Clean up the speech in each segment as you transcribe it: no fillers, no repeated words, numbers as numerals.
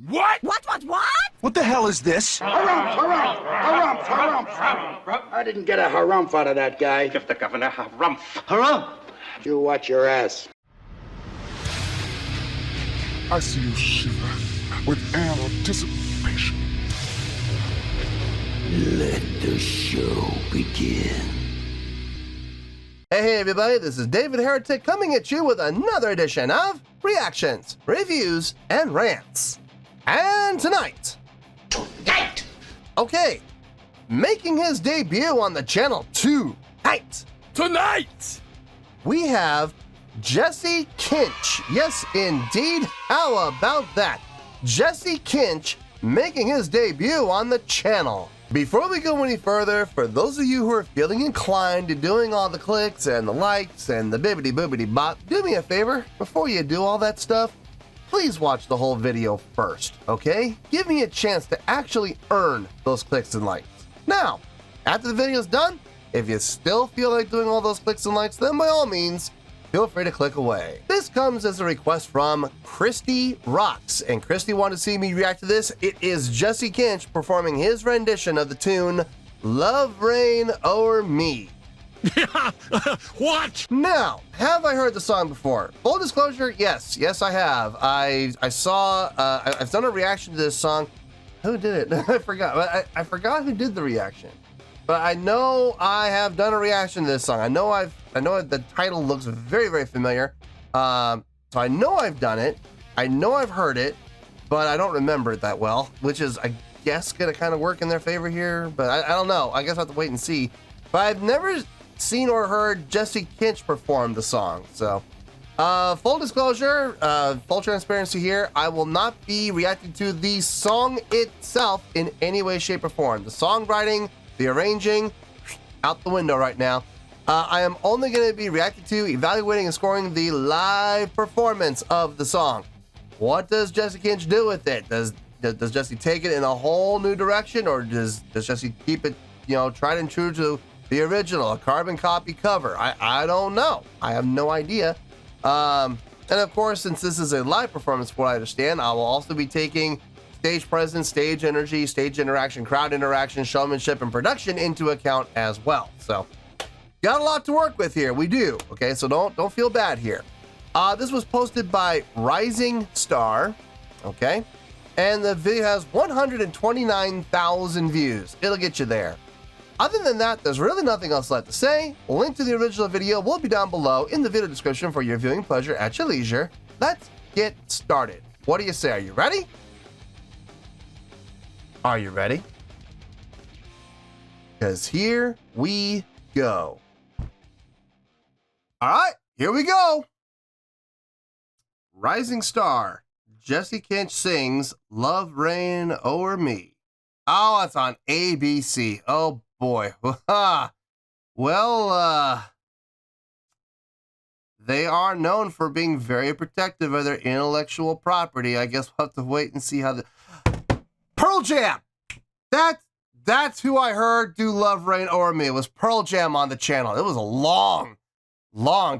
What? What? What the hell is this? Harumph. I didn't get a harumph out of that guy. Give the governor harumph. Harumph! You watch your ass. I see you shiver with anticipation. Let the show begin. Hey everybody, this is David Heretic coming at you with another edition of Reactions, Reviews, and Rants. And tonight, okay, making his debut on the channel tonight, we have Jesse Kinch. Yes, indeed. How about that? Jesse Kinch making his debut on the channel. Before we go any further, for those of you who are feeling inclined to doing all the clicks and the likes and the bibbity boobity bop, do me a favor, before you do all that stuff, please watch the whole video first, okay? Give me a chance to actually earn those clicks and likes. Now, after the video's done, if you still feel like doing all those clicks and likes, then by all means, feel free to click away. This comes as a request from Christy Rocks, and Christy wanted to see me react to this. It is Jesse Kinch performing his rendition of the tune Love Reign O'er Me. What? Now, have I heard the song before? Full disclosure, yes, I have. I saw, I've done a reaction to this song. Who did it? I forgot. I forgot who did the reaction. But I know I have done a reaction to this song. I know the title looks very, very familiar. So I know I've done it. I know I've heard it, but I don't remember it that well, which is, I guess, gonna kind of work in their favor here. But I don't know. I guess I'll have to wait and see. But I've never seen or heard Jesse Kinch perform the song. So, full disclosure, full transparency here, I will not be reacting to the song itself in any way, shape, or form. The songwriting, the arranging, out the window right now. I am only going to be reacting to, evaluating, and scoring the live performance of the song. What does Jesse Kinch do with it? Does Jesse take it in a whole new direction, or does Jesse keep it, tried and true to the original, a carbon copy cover? I don't know. I have no idea. And of course, since this is a live performance, from what I understand, I will also be taking stage presence, stage energy, stage interaction, crowd interaction, showmanship, and production into account as well. So, got a lot to work with here. We do. Okay, so don't feel bad here. This was posted by Rising Star. Okay, and the video has 129,000 views. It'll get you there. Other than that, there's really nothing else left to say. A link to the original video will be down below in the video description for your viewing pleasure at your leisure. Let's get started. What do you say? Are you ready? Are you ready? Because here we go. All right, here we go. Rising Star, Jesse Kinch sings Love Reign O'er Me. Oh, it's on ABC. Oh boy. Well, they are known for being very protective of their intellectual property. I guess we'll have to wait and see how the... Pearl Jam! That's who I heard do Love Reign O'er Me. It was Pearl Jam on the channel. It was a long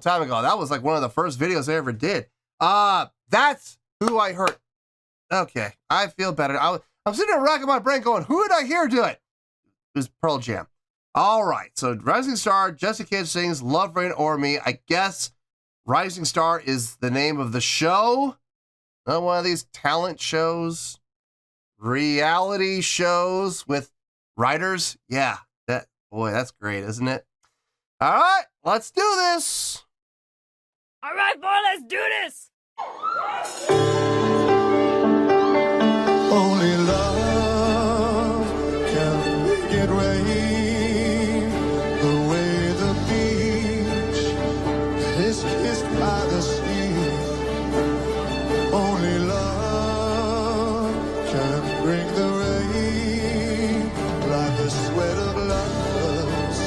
time ago. That was like one of the first videos I ever did. That's who I heard. Okay, I feel better. I'm sitting there racking my brain going, who did I hear do it? It was Pearl Jam. All right, so Rising Star, Jesse Kinch sings Love Reign O'er Me. I guess Rising Star is the name of the show. Not one of these talent shows, reality shows with writers. Yeah, that's great, isn't it? All right, let's do this. All right, boy, let's do this. Only love can make it rain the way the beach is kissed by the sea. Only love can bring the rain like the sweat of lovers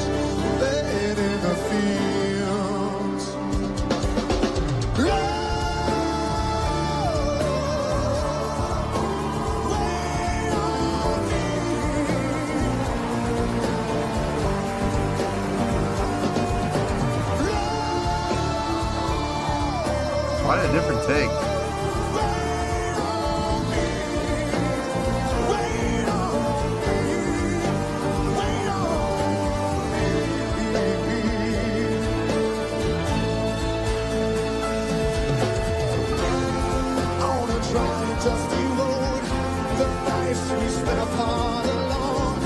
laid in the fields. Quite a different take. been apart alone.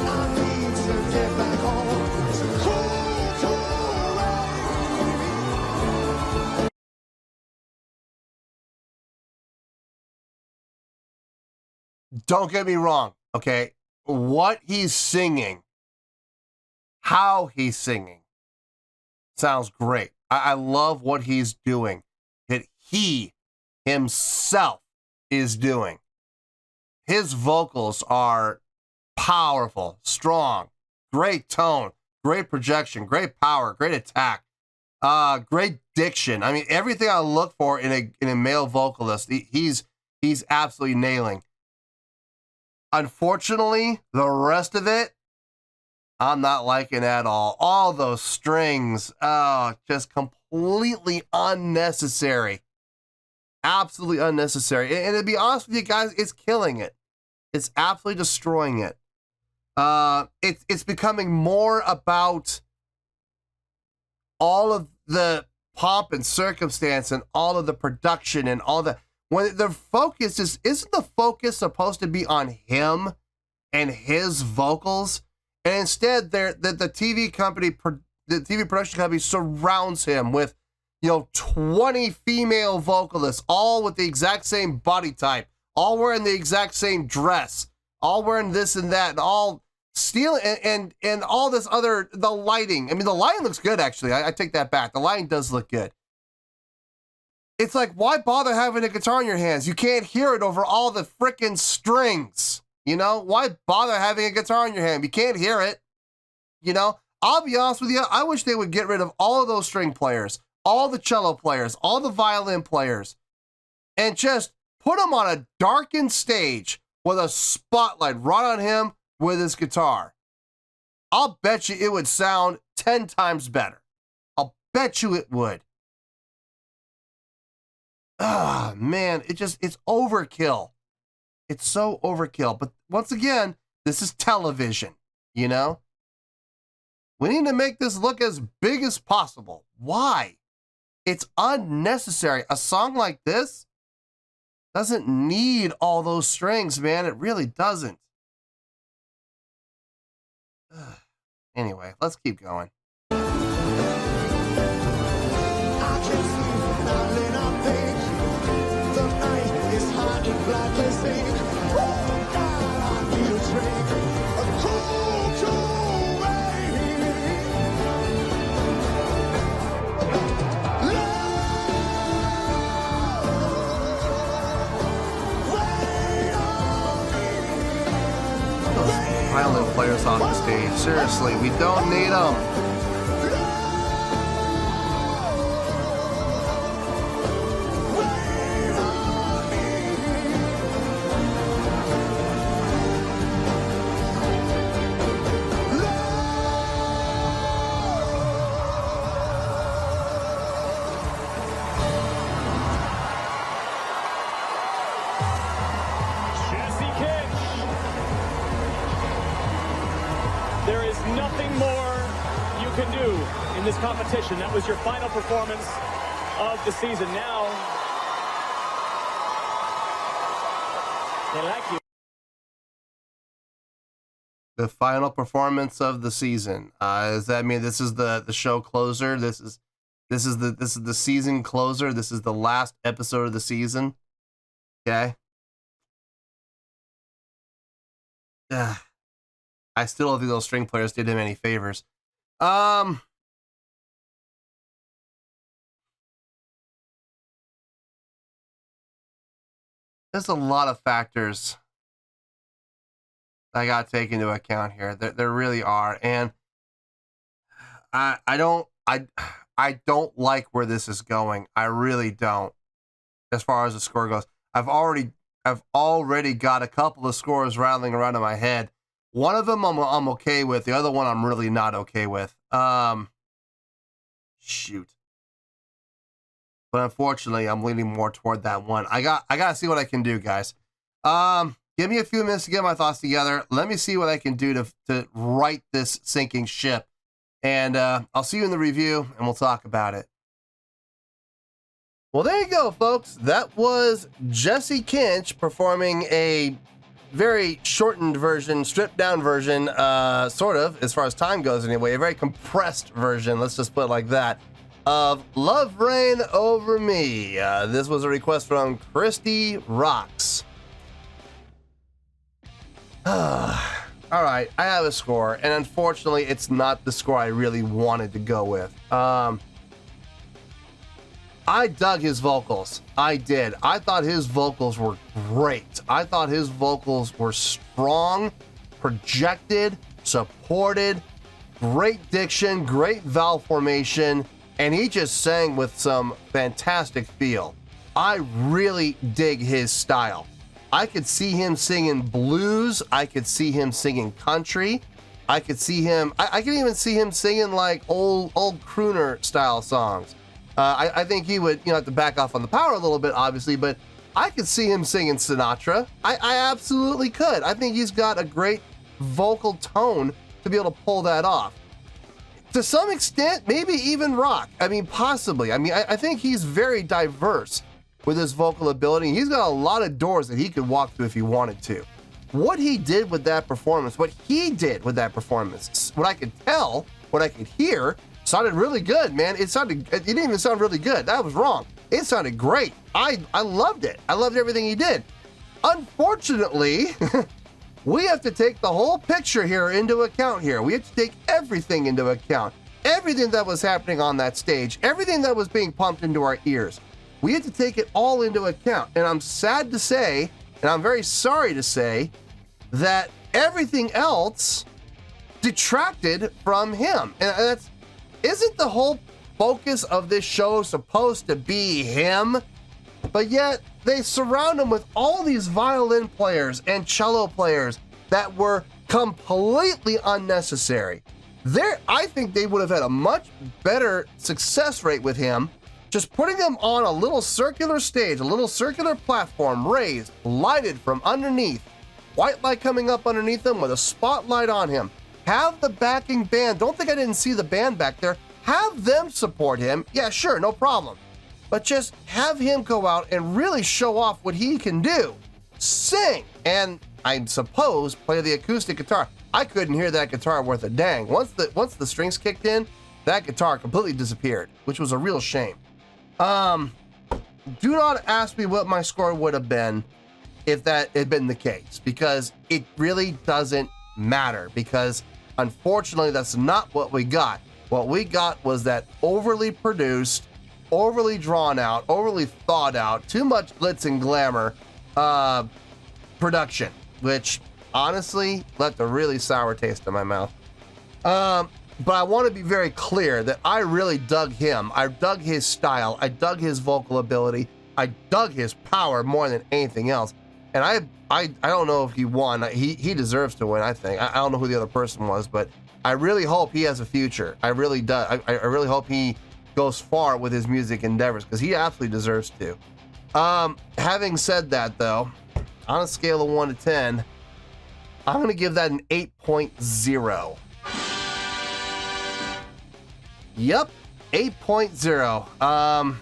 I need to get back home. So cool to Don't get me wrong, okay? What he's singing, how he's singing, sounds great. I love what he's doing, that he himself is doing. His vocals are powerful, strong, great tone, great projection, great power, great attack, great diction. I mean, everything I look for in a male vocalist, he's absolutely nailing. Unfortunately, the rest of it, I'm not liking at all. All those strings, just completely unnecessary. Absolutely unnecessary. And to be honest with you guys, it's killing it. It's absolutely destroying it. It's becoming more about all of the pomp and circumstance and all of the production and all the, when the focus isn't the focus supposed to be on him and his vocals? And instead, the TV company, the TV production company surrounds him with, 20 female vocalists, all with the exact same body type, all wearing the exact same dress, all wearing this and that, and all stealing and all this other, the lighting. I mean, the lighting looks good, actually. I take that back. The lighting does look good. It's like, why bother having a guitar in your hands? You can't hear it over all the frickin' strings. Why bother having a guitar in your hand? You can't hear it. I'll be honest with you. I wish they would get rid of all of those string players, all the cello players, all the violin players, and just put them on a darkened stage with a spotlight right on him with his guitar. I'll bet you it would sound 10 times better. I'll bet you it would. Ah, man, it's overkill. It's so overkill. But once again, this is television, We need to make this look as big as possible. Why? It's unnecessary. A song like this doesn't need all those strings, man. It really doesn't. Anyway, let's keep going. Violin players off the stage. Seriously, we don't need them. Jesse Kinch. There is nothing more you can do in this competition. That was your final performance of the season. Now, they like you. The final performance of the season. Does that mean this is the show closer? This is the season closer. This is the last episode of the season. Okay. I still don't think those string players did him any favors. There's a lot of factors I got to take into account here. There really are, and I don't like where this is going. I really don't. As far as the score goes, I've already got a couple of scores rattling around in my head. One of them I'm okay with. The other one I'm really not okay with. Shoot. But unfortunately, I'm leaning more toward that one. I gotta see what I can do, guys. Give me a few minutes to get my thoughts together. Let me see what I can do to right this sinking ship. And I'll see you in the review, and we'll talk about it. Well, there you go, folks. That was Jesse Kinch performing a very shortened version, stripped down version, sort of, as far as time goes anyway, a very compressed version, let's just put it like that, of Love Reign Over Me. This was a request from Christy Rocks. All right, I have a score, and unfortunately, it's not the score I really wanted to go with. I dug his vocals. I did. I thought his vocals were great. I thought his vocals were strong, projected, supported, great diction, great vowel formation, and he just sang with some fantastic feel. I really dig his style. I could see him singing blues. I could see him singing country. I could see him, I could even see him singing like old crooner style songs. I think he would, have to back off on the power a little bit, obviously, but I could see him singing Sinatra. I absolutely could. I think he's got a great vocal tone to be able to pull that off. To some extent, maybe even rock. I mean, possibly. I mean, I think he's very diverse with his vocal ability. He's got a lot of doors that he could walk through if he wanted to. What he did with that performance, what I could tell, what I could hear, sounded really good, man. It didn't even sound really good. That was wrong. It sounded great. I loved it. I loved everything he did. Unfortunately, we have to take the whole picture here into account here. We have to take everything into account. Everything that was happening on that stage, everything that was being pumped into our ears. We had to take it all into account. And I'm sad to say, and I'm very sorry to say, that everything else detracted from him. And isn't the whole focus of this show supposed to be him? But yet they surround him with all these violin players and cello players that were completely unnecessary. I think they would have had a much better success rate with him just putting him on a little circular stage, a little circular platform, raised, lighted from underneath, white light coming up underneath him with a spotlight on him. Have the backing band, don't think I didn't see the band back there, have them support him. Yeah, sure, no problem. But just have him go out and really show off what he can do. Sing, and I suppose play the acoustic guitar. I couldn't hear that guitar worth a dang. Once the strings kicked in, that guitar completely disappeared, which was a real shame. Do not ask me what my score would have been if that had been the case, because it really doesn't matter, because unfortunately that's not what we got. What we got was that overly produced, overly drawn out, overly thought out, too much glitz and glamour production, which honestly left a really sour taste in my mouth. But I want to be very clear that I really dug him. I dug his style. I dug his vocal ability. I dug his power more than anything else. And I don't know if he won. He deserves to win, I think. I don't know who the other person was, but I really hope he has a future. I really do. I really hope he goes far with his music endeavors, because he absolutely deserves to. Having said that, though, on a scale of 1 to 10, I'm going to give that an 8.0. Yep, 8.0.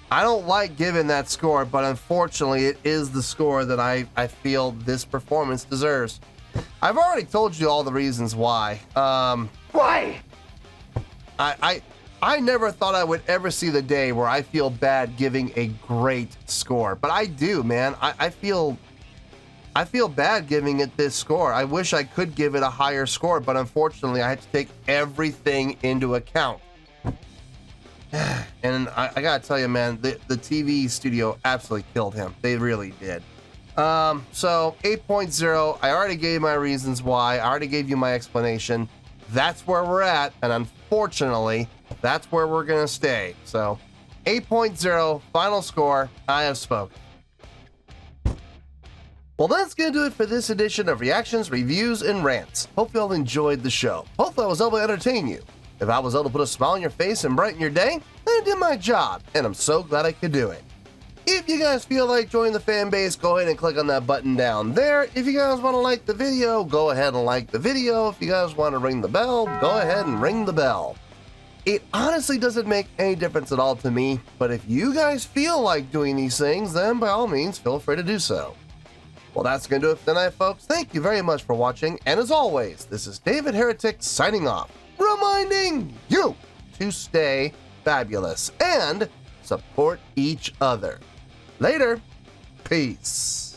I don't like giving that score, but unfortunately it is the score that I feel this performance deserves. I've already told you all the reasons why. Why? I never thought I would ever see the day where I feel bad giving a great score, but I do, man. I feel bad giving it this score. I wish I could give it a higher score, but unfortunately I had to take everything into account. And I gotta tell you, man, the TV studio absolutely killed him. They really did. So 8.0, I already gave my reasons why. I already gave you my explanation. That's where we're at, and unfortunately, that's where we're gonna stay. So 8.0, final score, I have spoken. Well, that's going to do it for this edition of Reactions, Reviews, and Rants. Hope you all enjoyed the show. Hopefully I was able to entertain you. If I was able to put a smile on your face and brighten your day, then I did my job, and I'm so glad I could do it. If you guys feel like joining the fan base, go ahead and click on that button down there. If you guys want to like the video, go ahead and like the video. If you guys want to ring the bell, go ahead and ring the bell. It honestly doesn't make any difference at all to me, but if you guys feel like doing these things, then by all means, feel free to do so. Well, that's going to do it for tonight, folks. Thank you very much for watching. And as always, this is David Heretic signing off, reminding you to stay fabulous and support each other. Later. Peace.